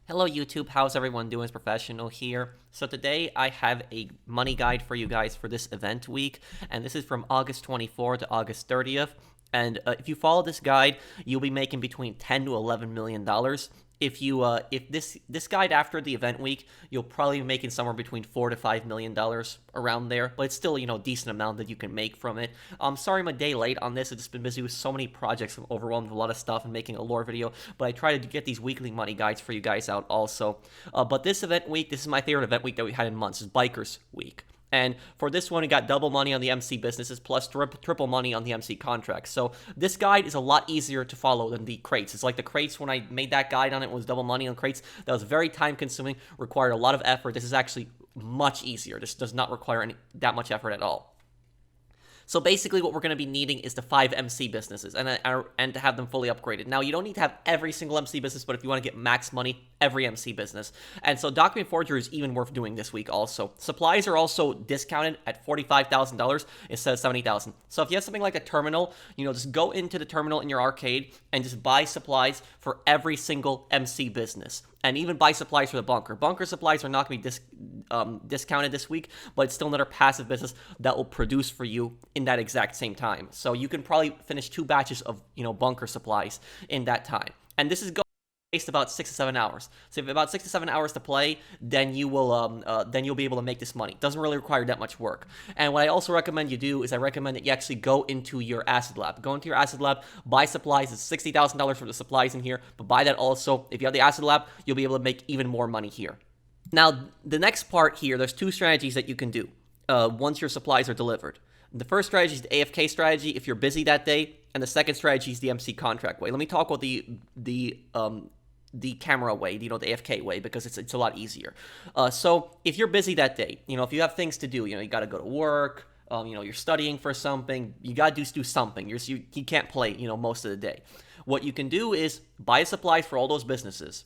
Hello YouTube, how's everyone doing? It's Professional here. So today I have a money guide for you guys for this event week, and this is from August 24th to August 30th. And if you follow this guide, you'll be making between 10 to 11 million dollars. If this guide after the event week, you'll probably be making somewhere between 4 to 5 million dollars around there, but it's still a decent amount that you can make from it. Sorry I'm a day late on this. I've just been busy with so many projects. I'm overwhelmed with a lot of stuff and making a lore video, but I try to get these weekly money guides for you guys out also. But this event week, this is my favorite event week that we had in months. Is Bikers Week. And for this one, we got double money on the MC businesses plus triple money on the MC contracts. So this guide is a lot easier to follow than the crates. It's like the crates, when I made that guide on it, was double money on crates. That was very time consuming, required a lot of effort. This is actually much easier. This does not require that much effort at all. So basically what we're going to be needing is the 5 MC businesses and to have them fully upgraded. Now, you don't need to have every single MC business, but if you want to get max money, every MC business. And so document forgery is even worth doing this week also. Supplies are also discounted at $45,000 instead of $70,000. So if you have something like a terminal, just go into the terminal in your arcade and just buy supplies for every single MC business. And even buy supplies for the bunker. Bunker supplies are not going to be discounted this week, but it's still another passive business that will produce for you in that exact same time. So you can probably finish 2 batches of bunker supplies in that time. And this is going to about 6 to 7 hours. So if you have about 6 to 7 hours to play, then you'll be able to make this money. It doesn't really require that much work. And what I also recommend you do is I recommend that you actually go into your acid lab. Go into your acid lab, buy supplies. It's $60,000 for the supplies in here, but buy that also. If you have the acid lab, you'll be able to make even more money here. Now, the next part here, there's 2 strategies that you can do once your supplies are delivered. The first strategy is the AFK strategy if you're busy that day, and the second strategy is the MC contract way. Let me talk about the camera way, the AFK way, because it's a lot easier. So if you're busy that day, if you have things to do, you got to go to work, you're studying for something, you got to do something. You can't play, most of the day. What you can do is buy supplies for all those businesses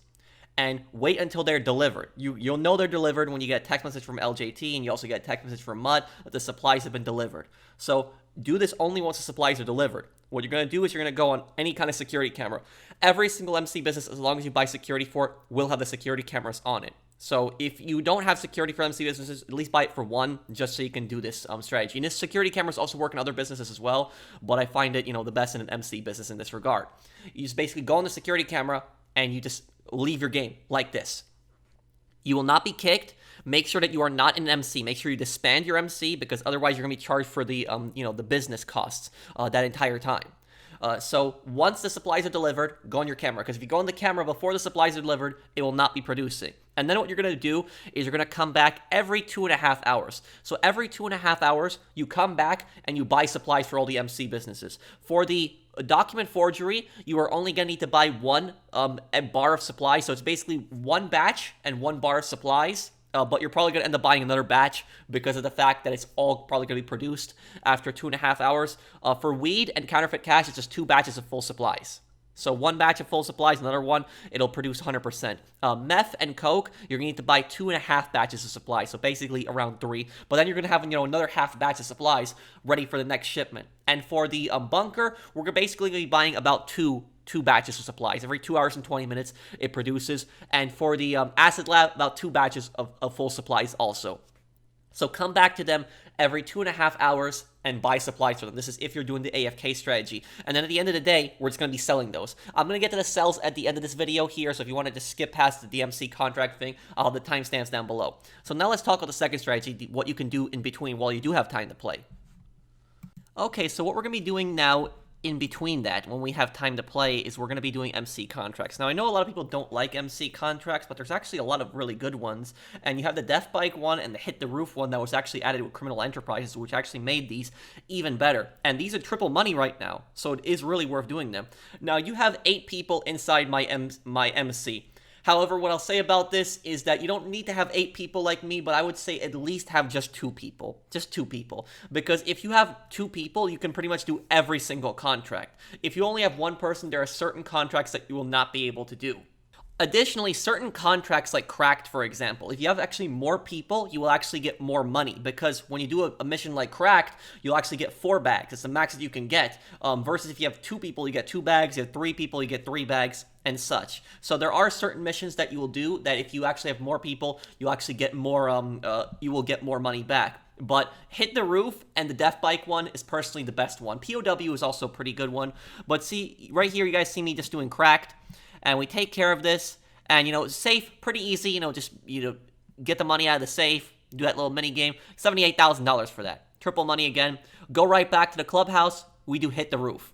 and wait until they're delivered. You'll know they're delivered when you get a text message from LJT, and you also get a text message from Mud that the supplies have been delivered. So do this only once the supplies are delivered. What you're going to do is you're going to go on any kind of security camera. Every single MC business, as long as you buy security for it, will have the security cameras on it. So if you don't have security for MC businesses, at least buy it for one, just so you can do this strategy. And this security cameras also work in other businesses as well, but I find it, the best in an MC business in this regard. You just basically go on the security camera, and you just leave your game like this. You will not be kicked. Make sure that you are not an MC. Make sure you disband your MC, because otherwise you're going to be charged for the the business costs that entire time. So once the supplies are delivered, go on your camera, because if you go on the camera before the supplies are delivered, it will not be producing. And then what you're going to do is you're going to come back every 2.5 hours. So every 2.5 hours, you come back and you buy supplies for all the MC businesses. For the document forgery, you are only going to need to buy one a bar of supplies. So it's basically 1 batch and 1 bar of supplies. But you're probably going to end up buying another batch because of the fact that it's all probably going to be produced after 2.5 hours. For weed and counterfeit cash, it's just 2 batches of full supplies. So 1 batch of full supplies, another one, it'll produce 100%. Meth and coke, you're going to need to buy 2.5 batches of supplies, so basically around 3. But then you're going to have, another half batch of supplies ready for the next shipment. And for the bunker, we're basically going to be buying about two batches of supplies. Every 2 hours and 20 minutes it produces. And for the acid lab, about 2 batches of full supplies also. So come back to them every 2.5 hours and buy supplies for them. This is if you're doing the AFK strategy. And then at the end of the day, we're just going to be selling those. I'm going to get to the sells at the end of this video here, so if you wanted to skip past the DMC contract thing, I'll have the timestamps down below. So now let's talk about the second strategy, what you can do in between while you do have time to play. Okay, so what we're going to be doing now in between that, when we have time to play, is we're going to be doing MC contracts. Now, I know a lot of people don't like MC contracts, but there's actually a lot of really good ones. And you have the Death Bike one and the Hit the Roof one that was actually added with Criminal Enterprises, which actually made these even better. And these are triple money right now, so it is really worth doing them. Now, you have 8 people inside my MC. However, what I'll say about this is that you don't need to have 8 people like me, but I would say at least have just 2 people. Just 2 people. Because if you have 2 people, you can pretty much do every single contract. If you only have 1 person, there are certain contracts that you will not be able to do. Additionally, certain contracts like Cracked, for example, if you have actually more people, you will actually get more money, because when you do a mission like Cracked, you'll actually get 4 bags. It's the max that you can get, versus if you have 2 people, you get 2 bags, you have 3 people, you get 3 bags, and such. So there are certain missions that you will do that if you actually have more people, you'll actually get more, you will get more money back. But Hit the Roof and the Death Bike one is personally the best one. POW is also a pretty good one. But see, right here, you guys see me just doing Cracked. And we take care of this. And, safe, pretty easy. Just, get the money out of the safe. Do that little mini game. $78,000 for that. Triple money again. Go right back to the clubhouse. We do Hit the Roof.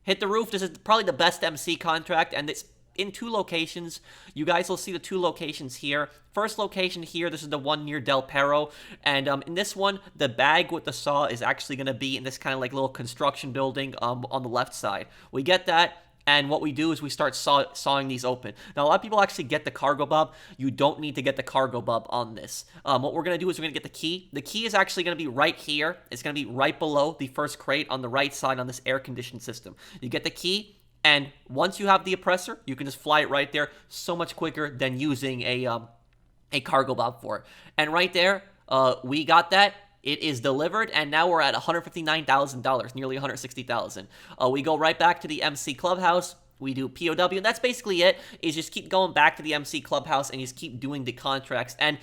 Hit the Roof, this is probably the best MC contract. And it's in 2 locations. You guys will see the 2 locations here. First location here, this is the one near Del Perro, and in this one, the bag with the saw is actually going to be in this kind of like little construction building on the left side. We get that, and what we do is we start sawing these open. Now, a lot of people actually get the cargo bob. You don't need to get the cargo bob on this. What we're going to do is we're going to get the key. The key is actually going to be right here. It's going to be right below the first crate on the right side on this air-conditioned system. You get the key. And once you have the oppressor, you can just fly it right there so much quicker than using a cargo bob for it. And right there, we got that. It is delivered, and now we're at $159,000, nearly $160,000. We go right back to the MC Clubhouse. We do POW, and that's basically it, is just keep going back to the MC Clubhouse and just keep doing the contracts. And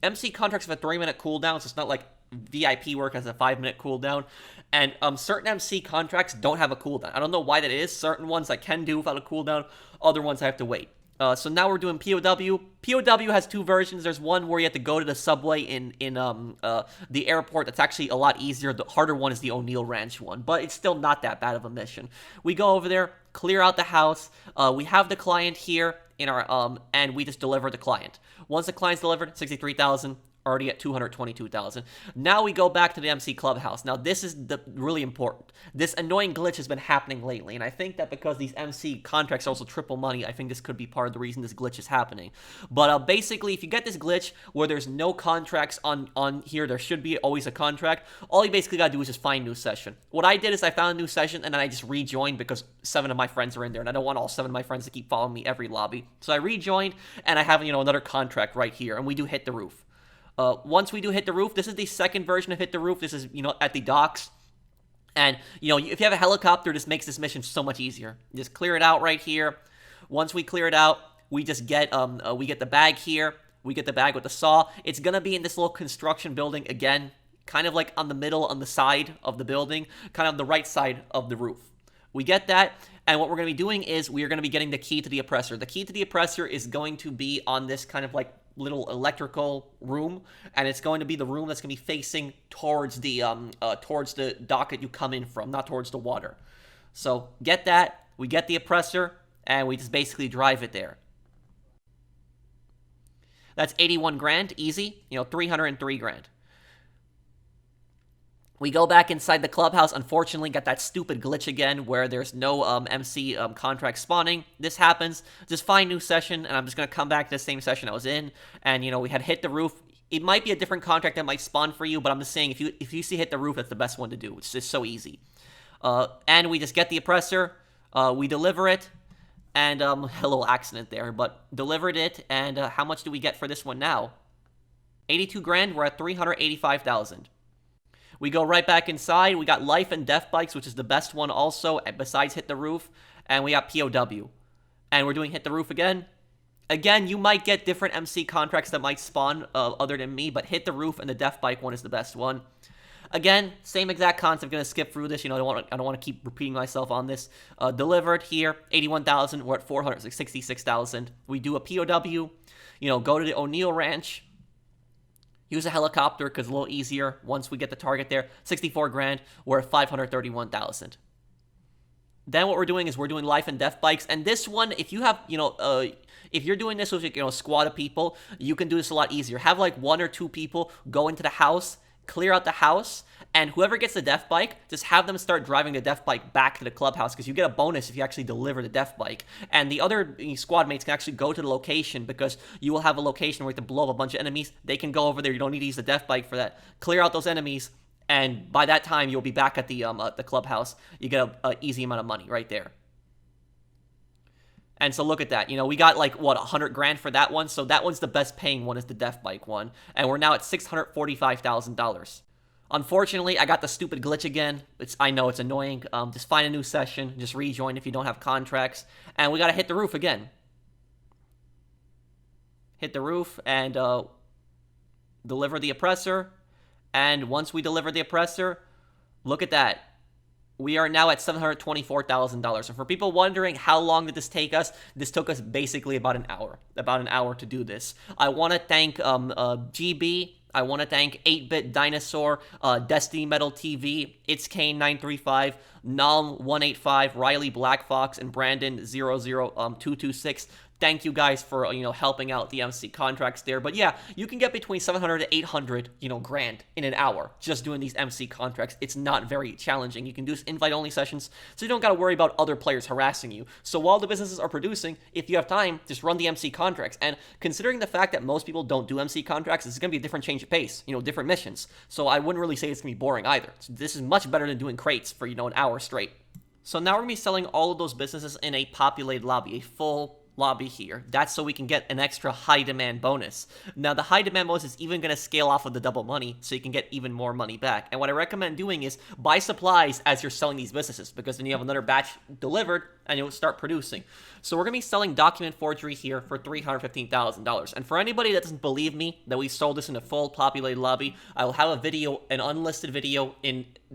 MC contracts have a 3-minute cooldown, so it's not like VIP work has a 5-minute cooldown. And certain MC contracts don't have a cooldown. I don't know why that is. Certain ones I can do without a cooldown. Other ones I have to wait. So now we're doing POW. POW has 2 versions. There's one where you have to go to the subway in the airport. That's actually a lot easier. The harder one is the O'Neill Ranch one, but it's still not that bad of a mission. We go over there, clear out the house. We have the client here in our and we just deliver the client. Once the client's delivered, 63,000. Already at 222,000. Now we go back to the MC Clubhouse. Now this is really important. This annoying glitch has been happening lately, and I think that because these MC contracts are also triple money, I think this could be part of the reason this glitch is happening. But basically, if you get this glitch where there's no contracts on here, there should be always a contract. All you basically gotta do is just find a new session. What I did is I found a new session, and then I just rejoined because 7 of my friends are in there, and I don't want all 7 of my friends to keep following me every lobby. So I rejoined, and I have another contract right here, and we do Hit the Roof. Once we do Hit the Roof, this is the second version of Hit the Roof. This is, at the docks. And, if you have a helicopter, this makes this mission so much easier. Just clear it out right here. Once we clear it out, we just get, we get the bag here. We get the bag with the saw. It's going to be in this little construction building again, kind of like on the side of the building, kind of the right side of the roof. We get that, and what we're going to be doing is we are going to be getting the key to the oppressor. The key to the oppressor is going to be on this kind of like little electrical room, and it's going to be the room that's going to be facing towards the dock that you come in from, not towards the water. So get that, we get the oppressor, and we just basically drive it there. That's 81 grand, easy, 303 grand. We go back inside the clubhouse. Unfortunately, got that stupid glitch again where there's no MC contract spawning. This happens. Just find new session, and I'm just going to come back to the same session I was in. And, we had Hit the Roof. It might be a different contract that might spawn for you, but I'm just saying if you see Hit the Roof, that's the best one to do. It's just so easy. And we just get the oppressor. We deliver it. And a little accident there, but delivered it. And how much do we get for this one now? 82 grand. We're at 385,000. We go right back inside. We got Life and Death Bikes, which is the best one also, besides Hit the Roof. And we got POW. And we're doing Hit the Roof again. Again, you might get different MC contracts that might spawn other than me, but Hit the Roof and the Death Bike one is the best one. Again, same exact concept. Going to skip through this. I don't want to keep repeating myself on this. Delivered here, 81,000. We're at 466,000. We do a POW. Go to the O'Neill Ranch. Use a helicopter because it's a little easier once we get the target there. 64 grand. We're at 531,000. Then what we're doing is we're doing Life and Death Bikes. And this one, if you have, if you're doing this with, a squad of people, you can do this a lot easier. Have like 1 or 2 people go into the house, clear out the house, and whoever gets the Death Bike, just have them start driving the Death Bike back to the clubhouse because you get a bonus if you actually deliver the Death Bike. And the other squad mates can actually go to the location because you will have a location where you have to blow up a bunch of enemies. They can go over there. You don't need to use the Death Bike for that. Clear out those enemies, and by that time, you'll be back at the clubhouse. You get an easy amount of money right there. And so look at that. We got like, what, 100 grand for that one? So that one's the best paying one, is the Death Bike one. And we're now at $645,000. Unfortunately, I got the stupid glitch again. I know it's annoying. Just find a new session. Just rejoin if you don't have contracts. And we got to hit the roof again. Hit the roof and deliver the oppressor. And once we deliver the oppressor, look at that. We are now at $724,000. And for people wondering how long did this take us, this took us basically about an hour. About an hour to do this. I want to thank GB. I want to thank 8-Bit Dinosaur, Destiny Metal TV, It's Kane935, Nalm185, Riley Black Fox, and Brandon00226. Thank you guys for, helping out the MC contracts there. But yeah, you can get between 700 to 800, grand in an hour just doing these MC contracts. It's not very challenging. You can do invite-only sessions, so you don't got to worry about other players harassing you. So while the businesses are producing, if you have time, just run the MC contracts. And considering the fact that most people don't do MC contracts, this is going to be a different change of pace, different missions. So I wouldn't really say it's going to be boring either. So this is much better than doing crates for, an hour straight. So now we're going to be selling all of those businesses in a populated lobby, a full lobby here. That's so we can get an extra high demand bonus. Now the high demand bonus is even going to scale off of the double money, so you can get even more money back. And what I recommend doing is buy supplies as you're selling these businesses, because then you have another batch delivered and you'll start producing. So we're going to be selling document forgery here for $315,000. And for anybody that doesn't believe me that we sold this in a full populated lobby, I will have a video, an unlisted video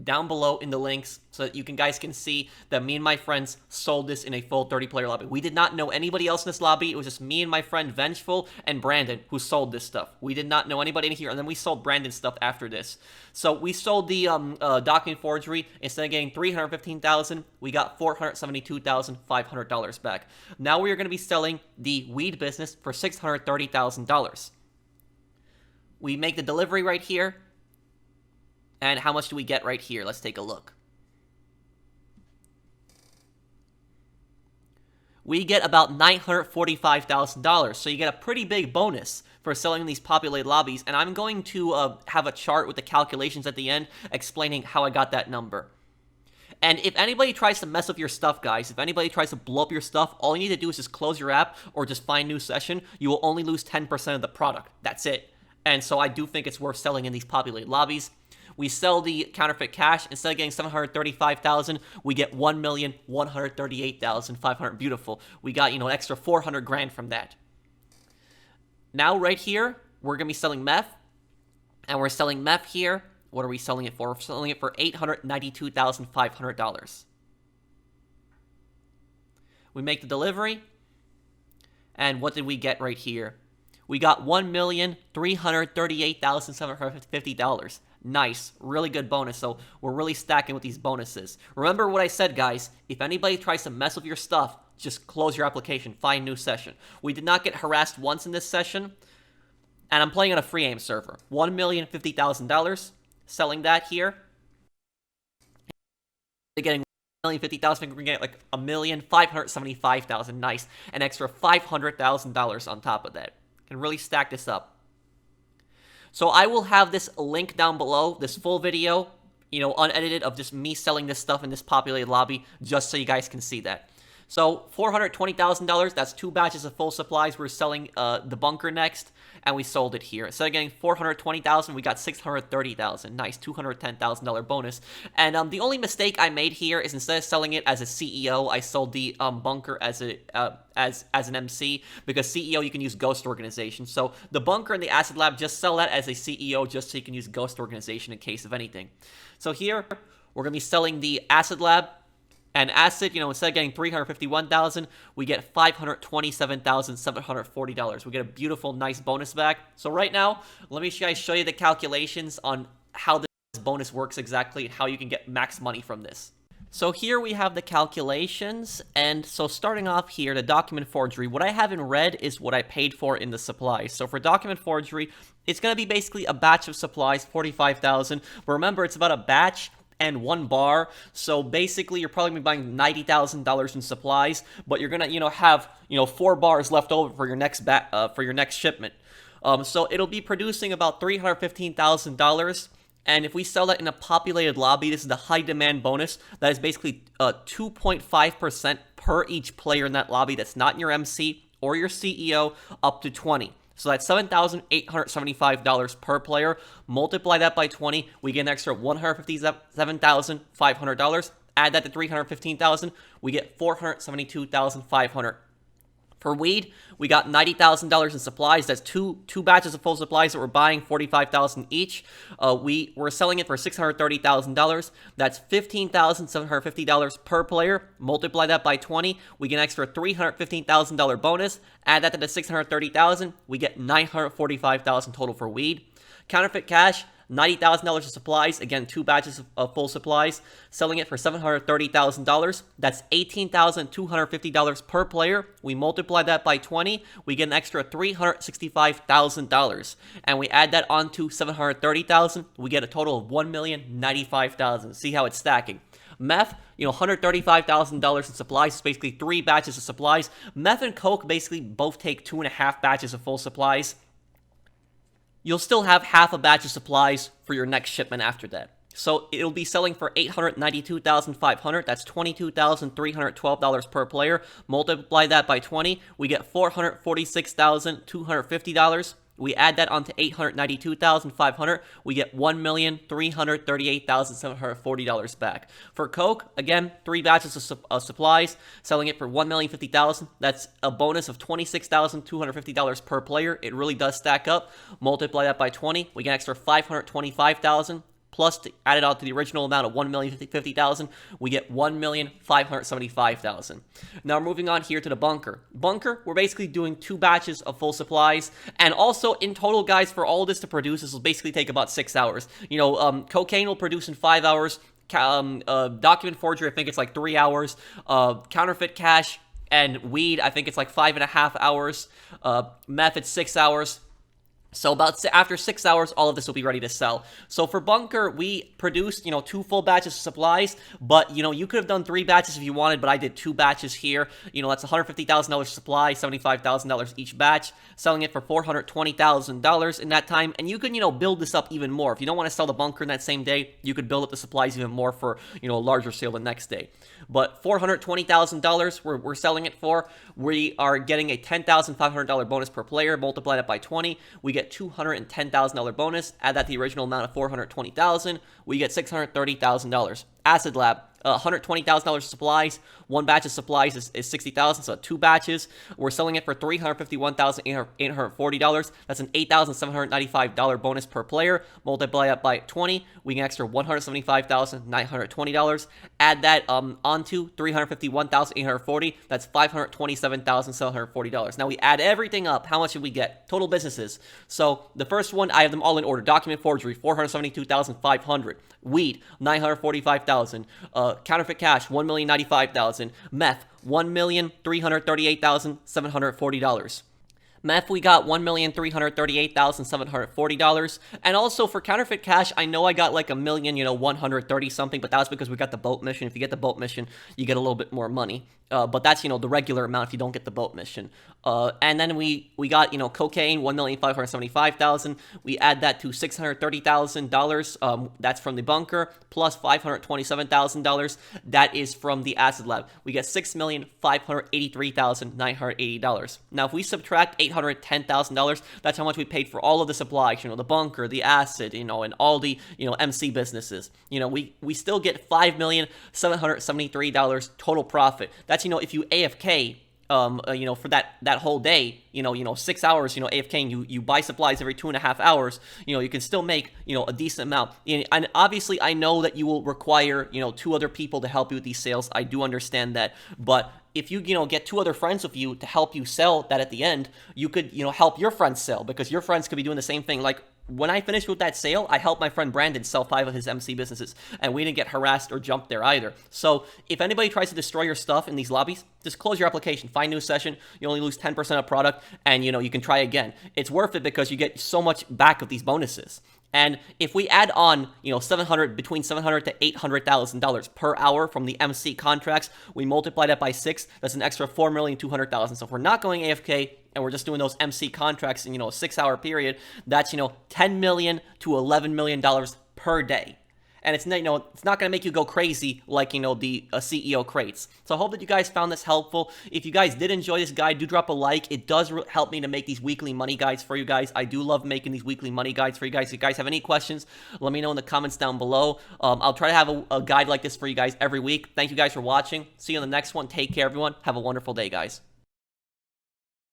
down below in the links, so that you guys can see that me and my friends sold this in a full 30-player lobby. We did not know anybody else in this lobby. It was just me and my friend Vengeful and Brandon who sold this stuff. We did not know anybody in here, and then we sold Brandon's stuff after this. So we sold the document forgery. Instead of getting $315,000, we got $472,500 back. Now we are going to be selling the weed business for $630,000. We make the delivery right here. And how much do we get right here? Let's take a look. We get about $945,000. So you get a pretty big bonus for selling these populated lobbies. And I'm going to have a chart with the calculations at the end explaining how I got that number. And if anybody tries to mess up your stuff, guys, if anybody tries to blow up your stuff, all you need to do is just close your app or just find a new session. You will only lose 10% of the product. That's it. And so I do think it's worth selling in these populated lobbies. We sell the counterfeit cash. Instead of getting $735,000, we get $1,138,500. Beautiful. We got, an extra 400 grand from that. Now, right here, we're going to be selling meth. And we're selling meth here. What are we selling it for? We're selling it for $892,500. We make the delivery. And what did we get right here? We got $1,338,750. Nice. Really good bonus. So we're really stacking with these bonuses. Remember what I said, guys. If anybody tries to mess with your stuff, just close your application. Find a new session. We did not get harassed once in this session. And I'm playing on a free aim server. $1,050,000. Selling that here. Getting $1,050,000. We're going to get like $1,575,000. Nice. An extra $500,000 on top of that. Can really stack this up. So I will have this link down below, this full video, unedited, of just me selling this stuff in this populated lobby, just so you guys can see that. So $420,000, that's 2 batches of full supplies. We're selling the bunker next, and we sold it here. Instead of getting $420,000, we got $630,000. Nice, $210,000 bonus. And the only mistake I made here is instead of selling it as a CEO, I sold the bunker as an MC, because CEO you can use Ghost Organization. So the bunker and the Acid Lab, just sell that as a CEO just so you can use Ghost Organization in case of anything. So here, we're going to be selling the Acid Lab. And Acid, instead of getting $351,000, we get $527,740. We get a beautiful, nice bonus back. So right now, let me show you the calculations on how this bonus works exactly and how you can get max money from this. So here we have the calculations, and so starting off here, the document forgery, what I have in red is what I paid for in the supplies. So for document forgery, it's going to be basically a batch of supplies, $45,000. But remember, it's about a batch and 1 bar, so basically you're probably going to be buying $90,000 in supplies, but you're gonna have 4 bars left over for your next shipment. So it'll be producing about $315,000, And if we sell that in a populated lobby, this is the high demand bonus. That is basically 2.5% per each player in that lobby that's not your MC or your CEO, up to 20. So that's $7,875 per player. Multiply that by 20, we get an extra $157,500. Add that to $315,000, we get $472,500. For weed, we got $90,000 in supplies. That's two batches of full supplies that we're buying, $45,000 each. We were selling it for $630,000. That's $15,750 per player. Multiply that by 20, we get an extra $315,000 bonus. Add that to the $630,000, we get $945,000 total for weed. Counterfeit cash, $90,000 of supplies. Again, two batches of full supplies. Selling it for $730,000. That's $18,250 per player. We multiply that by 20. We get an extra $365,000. And we add that onto $730,000. We get a total of $1,095,000. See how it's stacking. Meth, $135,000 in supplies. It's basically 3 batches of supplies. Meth and coke basically both take 2.5 batches of full supplies. You'll still have half a batch of supplies for your next shipment after that. So it'll be selling for $892,500. That's $22,312 per player. Multiply that by 20, we get $446,250. We add that onto $892,500. We get $1,338,740 back. For coke, again, 3 batches of supplies, selling it for $1,050,000. That's a bonus of $26,250 per player. It really does stack up. Multiply that by 20, we get an extra $525,000. Plus, to add it out to the original amount of $1,050,000, we get $1,575,000. Now, moving on here to the bunker. Bunker, we're basically doing 2 batches of full supplies. And also, in total, guys, for all this to produce, this will basically take about 6 hours. Cocaine will produce in 5 hours. Document forgery, I think it's like 3 hours. Counterfeit cash and weed, I think it's like 5.5 hours. Meth, it's 6 hours. So after 6 hours, all of this will be ready to sell. So for bunker, we produced, 2 full batches of supplies, but, you could have done 3 batches if you wanted, but I did 2 batches here. That's $150,000 supply, $75,000 each batch, selling it for $420,000 in that time. And you can, build this up even more. If you don't want to sell the bunker in that same day, you could build up the supplies even more for, a larger sale the next day. But $420,000 we're selling it for. We are getting a $10,500 bonus per player. Multiply that by 20. We get $210,000 bonus. Add that to the original amount of $420,000. We get $630,000. Acid Lab, $120,000 supplies. 1 batch of supplies is $60,000, so 2 batches. We're selling it for $351,840. That's an $8,795 bonus per player. Multiply that by 20, we get an extra $175,920. Add that onto $351,840. That's $527,740. Now we add everything up. How much did we get? Total businesses. So the first one, I have them all in order. Document forgery, $472,500. Weed, $945,000. Counterfeit cash, $1,095,000. Meth, $1,338,740. Meth, we got $1,338,740. And also for counterfeit cash, I know I got like $1,130 something, but that was because we got the boat mission. If you get the boat mission, you get a little bit more money. But that's, the regular amount if you don't get the boat mission. And then we got, cocaine, $1,575,000. We add that to $630,000. That's from the bunker, plus $527,000. That is from the acid lab. We get $6,583,980. Now, if we subtract $810,000, that's how much we paid for all of the supplies, the bunker, the acid, and all the, MC businesses. We still get $5,773 total profit. That's, if you AFK, for that whole day, 6 hours, AFK, and you buy supplies every 2.5 hours, you can still make, a decent amount. And obviously, I know that you will require, 2 other people to help you with these sales. I do understand that. But if you, get 2 other friends with you to help you sell that at the end, you could, help your friends sell, because your friends could be doing the same thing. Like, when I finished with that sale, I helped my friend Brandon sell 5 of his MC businesses, and we didn't get harassed or jumped there either. So if anybody tries to destroy your stuff in these lobbies, just close your application, find new session, you only lose 10% of product, and you can try again. It's worth it because you get so much back of these bonuses. And if we add on, between $700 to $800,000 per hour from the MC contracts, we multiply that by 6, that's an extra $4,200,000. So if we're not going AFK and we're just doing those MC contracts in, a 6-hour period, that's, $10 million to $11 million per day. And it's, it's not going to make you go crazy like, the CEO crates. So I hope that you guys found this helpful. If you guys did enjoy this guide, do drop a like. It does help me to make these weekly money guides for you guys. I do love making these weekly money guides for you guys. If you guys have any questions, let me know in the comments down below. I'll try to have a guide like this for you guys every week. Thank you guys for watching. See you in the next one. Take care, everyone. Have a wonderful day, guys.